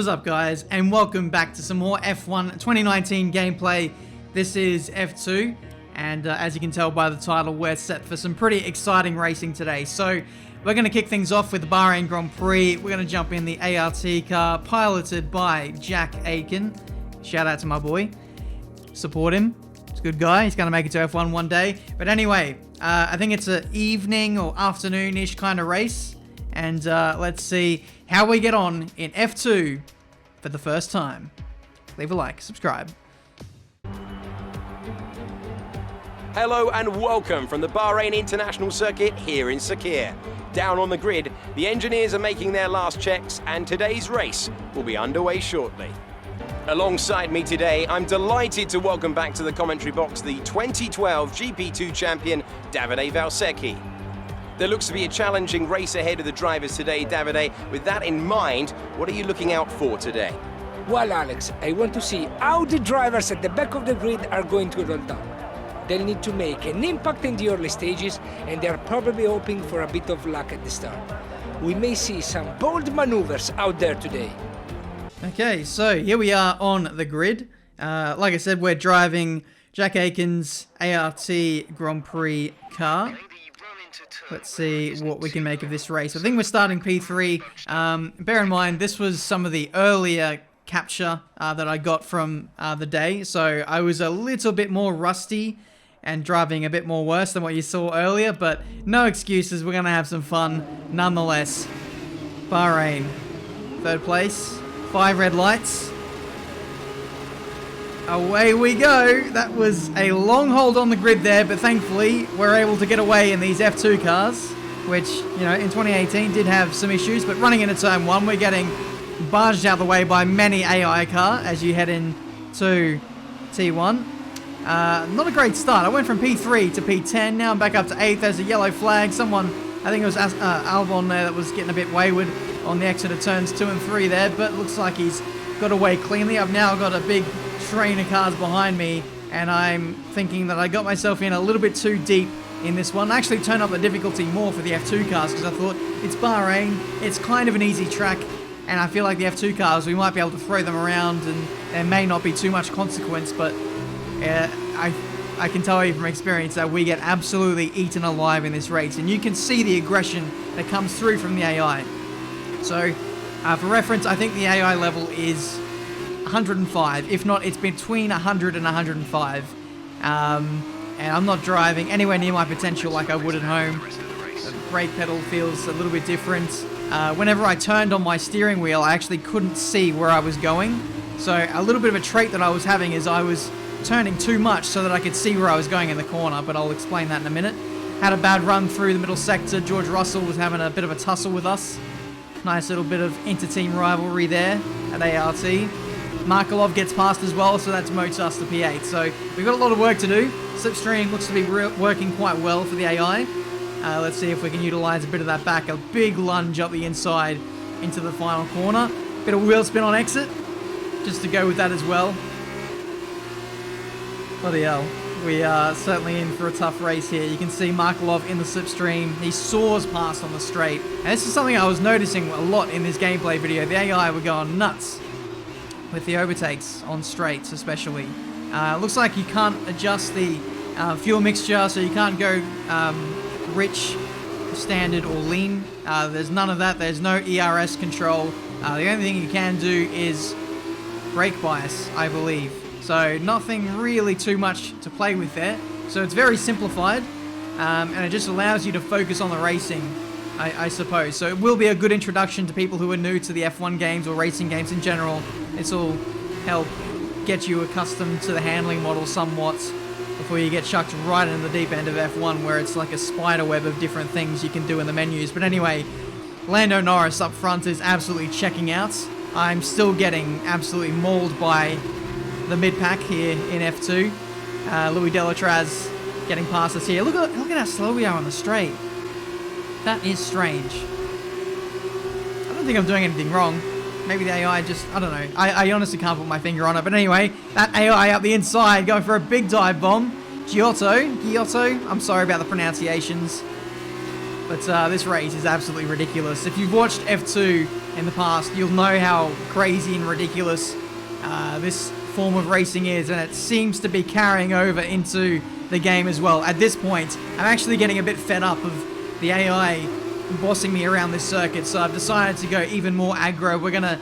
What is up, guys, and welcome back to some more F1 2019 gameplay. This is F2, and as you can tell by the title, we're set for some pretty exciting racing today. So we're going to kick things off with the Bahrain Grand Prix. We're going to jump in the ART car, piloted by Jack Aiken. Shout out to my boy. Support him. He's a good guy. He's going to make it to F1 one day. But anyway, I think it's an evening or afternoon-ish kind of race. And let's see how we get on in F2 for the first time. Leave a like, subscribe. Hello and welcome from the Bahrain International Circuit here in Sakhir. Down on the grid, the engineers are making their last checks and today's race will be underway shortly. Alongside me today, I'm delighted to welcome back to the commentary box the 2012 GP2 champion, Davide Valsecchi. There looks to be a challenging race ahead of the drivers today, Davide. With that in mind, what are you looking out for today? Well, Alex, I want to see how the drivers at the back of the grid are going to roll down. They'll need to make an impact in the early stages, and they're probably hoping for a bit of luck at the start. We may see some bold maneuvers out there today. Okay, so here we are on the grid. Like I said, we're driving Jack Aiken's ART Grand Prix car. Let's see what we can make of this race. I think we're starting P3. Bear in mind, this was some of the earlier capture that I got from the day. So I was a little bit more rusty and driving a bit more worse than what you saw earlier. But no excuses. We're going to have some fun nonetheless. Bahrain, third place. 5 red lights. Away we go. That was a long hold on the grid there, but thankfully we're able to get away in these F2 cars, which, you know, in 2018 did have some issues, but running into turn 1, we're getting barged out of the way by many AI car as you head into T1. Not a great start. I went from P3 to P10, now I'm back up to 8th. There's a yellow flag. Someone, I think it was Albon there, that was getting a bit wayward on the exit of turns 2 and 3 there, but looks like he's got away cleanly. I've now got a big train of cars behind me, and I'm thinking that I got myself in a little bit too deep in this one. I actually turned up the difficulty more for the F2 cars because I thought it's Bahrain, it's kind of an easy track, and I feel like the F2 cars, we might be able to throw them around and there may not be too much consequence, but I can tell you from experience that we get absolutely eaten alive in this race, and you can see the aggression that comes through from the AI. So, for reference, I think the AI level is 105. If not, it's between 100 and 105. And I'm not driving anywhere near my potential like I would at home. The brake pedal feels a little bit different. Whenever I turned on my steering wheel, I actually couldn't see where I was going. So a little bit of a trait that I was having is I was turning too much so that I could see where I was going in the corner, but I'll explain that in a minute. Had a bad run through the middle sector. George Russell was having a bit of a tussle with us. Nice little bit of inter-team rivalry there at ART. Markelov gets past as well, so that demotes us to P8. So we've got a lot of work to do. Slipstream looks to be working quite well for the AI. Let's see if we can utilize a bit of that back. A big lunge up the inside into the final corner. Bit of wheel spin on exit, just to go with that as well. Bloody hell. We are certainly in for a tough race here. You can see Markelov in the slipstream. He soars past on the straight. And this is something I was noticing a lot in this gameplay video. The AI were going nuts with the overtakes on straights especially. Looks like you can't adjust the fuel mixture, so you can't go rich, standard, or lean. There's none of that. There's no ERS control. The only thing you can do is brake bias, I believe. So nothing really too much to play with there. So it's very simplified, and it just allows you to focus on the racing, I suppose. So it will be a good introduction to people who are new to the F1 games or racing games in general. This will help get you accustomed to the handling model somewhat before you get chucked right into the deep end of F1, where it's like a spider web of different things you can do in the menus. But anyway, Lando Norris up front is absolutely checking out. I'm still getting absolutely mauled by the mid-pack here in F2. Louis Delatraz getting past us here. Look at how slow we are on the straight. That is strange. I don't think I'm doing anything wrong. Maybe the AI just, I don't know. I honestly can't put my finger on it. But anyway, that AI up the inside going for a big dive bomb. Giotto, I'm sorry about the pronunciations. But this race is absolutely ridiculous. If you've watched F2 in the past, you'll know how crazy and ridiculous this form of racing is, and it seems to be carrying over into the game as well. At this point, I'm actually getting a bit fed up of the AI bossing me around this circuit, so I've decided to go even more aggro. We're going to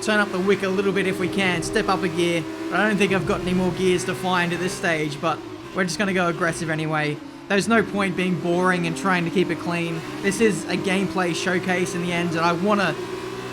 turn up the wick a little bit if we can, step up a gear. I don't think I've got any more gears to find at this stage, but we're just going to go aggressive anyway. There's no point being boring and trying to keep it clean. This is a gameplay showcase in the end, and I want to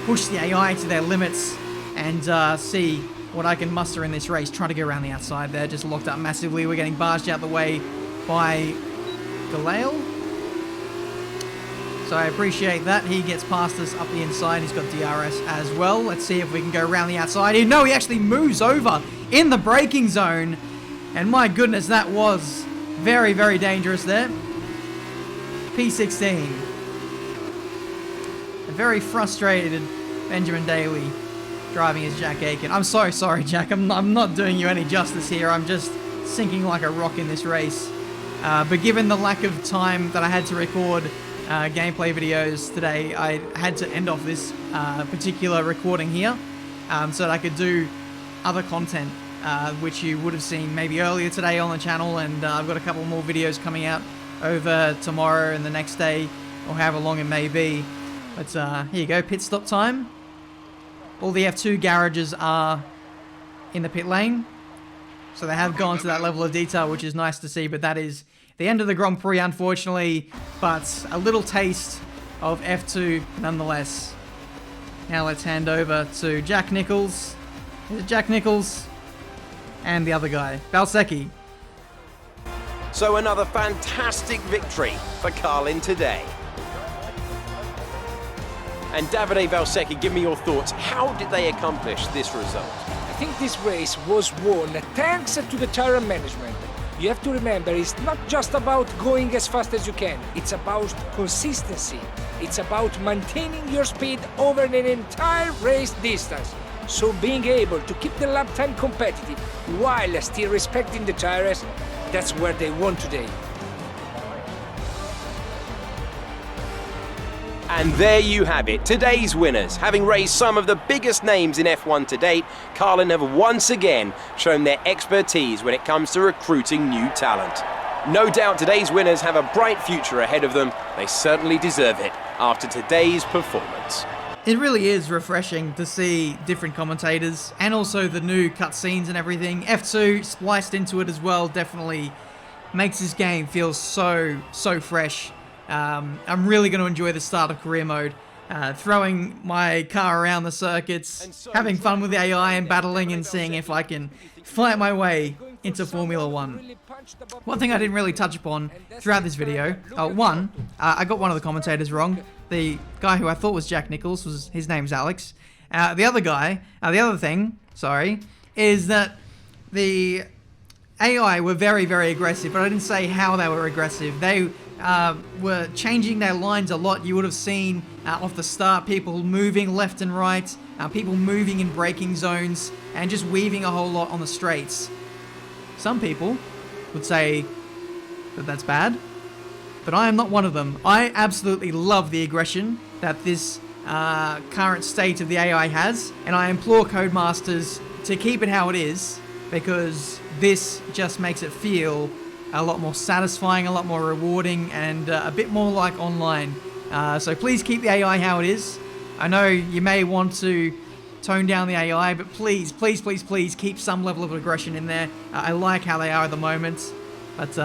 push the AI to their limits and see what I can muster in this race. Trying to go around the outside there, just locked up massively. We're getting barged out the way by Galale. So I appreciate that. He gets past us up the inside. He's got DRS as well. Let's see if we can go around the outside. No, he actually moves over in the braking zone. And my goodness, that was very, very dangerous there. P16. A very frustrated Benjamin Daly driving as Jack Aiken. I'm so sorry, Jack. I'm not doing you any justice here. I'm just sinking like a rock in this race. But given the lack of time that I had to record gameplay videos today, I had to end off this particular recording here so that I could do other content, which you would have seen maybe earlier today on the channel, and I've got a couple more videos coming out over tomorrow and the next day, or however long it may be. But here you go, pit stop time. All the F2 garages are in the pit lane, so they have gone to that level of detail, which is nice to see. But that is the end of the Grand Prix, unfortunately, but a little taste of F2 nonetheless. Now let's hand over to Jack Nichols. Is it Jack Nichols? And the other guy, Valsecchi. So another fantastic victory for Carlin today. And Davide Valsecchi, give me your thoughts. How did they accomplish this result? I think this race was won thanks to the tire management. You have to remember, it's not just about going as fast as you can. It's about consistency. It's about maintaining your speed over an entire race distance. So being able to keep the lap time competitive while still respecting the tires, that's where they won today. And there you have it, today's winners. Having raised some of the biggest names in F1 to date, Carlin have once again shown their expertise when it comes to recruiting new talent. No doubt today's winners have a bright future ahead of them. They certainly deserve it after today's performance. It really is refreshing to see different commentators and also the new cutscenes and everything. F2 spliced into it as well definitely makes this game feel so fresh. I'm really going to enjoy the start of career mode, throwing my car around the circuits, having fun with the AI and battling and seeing if I can fight my way into Formula 1. One thing I didn't really touch upon throughout this video, I got one of the commentators wrong. The guy who I thought was Jack Nichols, his name's Alex. The other thing, is that the AI were very, very aggressive, but I didn't say how they were aggressive. They were changing their lines a lot. You would have seen off the start people moving left and right, people moving in braking zones, and just weaving a whole lot on the straights. Some people would say that that's bad, but I am not one of them. I absolutely love the aggression that this current state of the AI has, and I implore Codemasters to keep it how it is, because this just makes it feel a lot more satisfying, a lot more rewarding, and a bit more like online. So please keep the AI how it is. I know you may want to tone down the AI, but please keep some level of aggression in there. I like how they are at the moment. But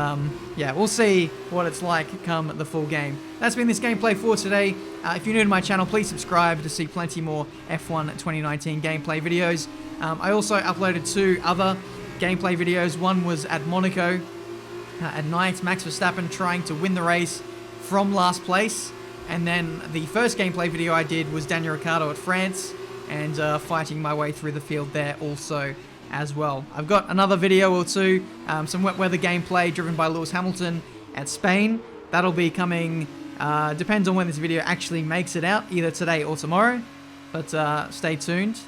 yeah, we'll see what it's like come the full game. That's been this gameplay for today. If you're new to my channel, please subscribe to see plenty more F1 2019 gameplay videos. I also uploaded 2 other gameplay videos. One was at Monaco at night, Max Verstappen trying to win the race from last place. And then the first gameplay video I did was Daniel Ricciardo at France, and fighting my way through the field there also as well. I've got another video or 2, some wet weather gameplay driven by Lewis Hamilton at Spain. That'll be coming, depends on when this video actually makes it out, either today or tomorrow. But stay tuned.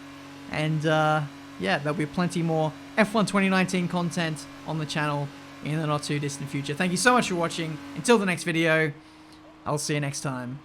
And yeah, there'll be plenty more F1 2019 content on the channel in the not too distant future. Thank you so much for watching. Until the next video, I'll see you next time.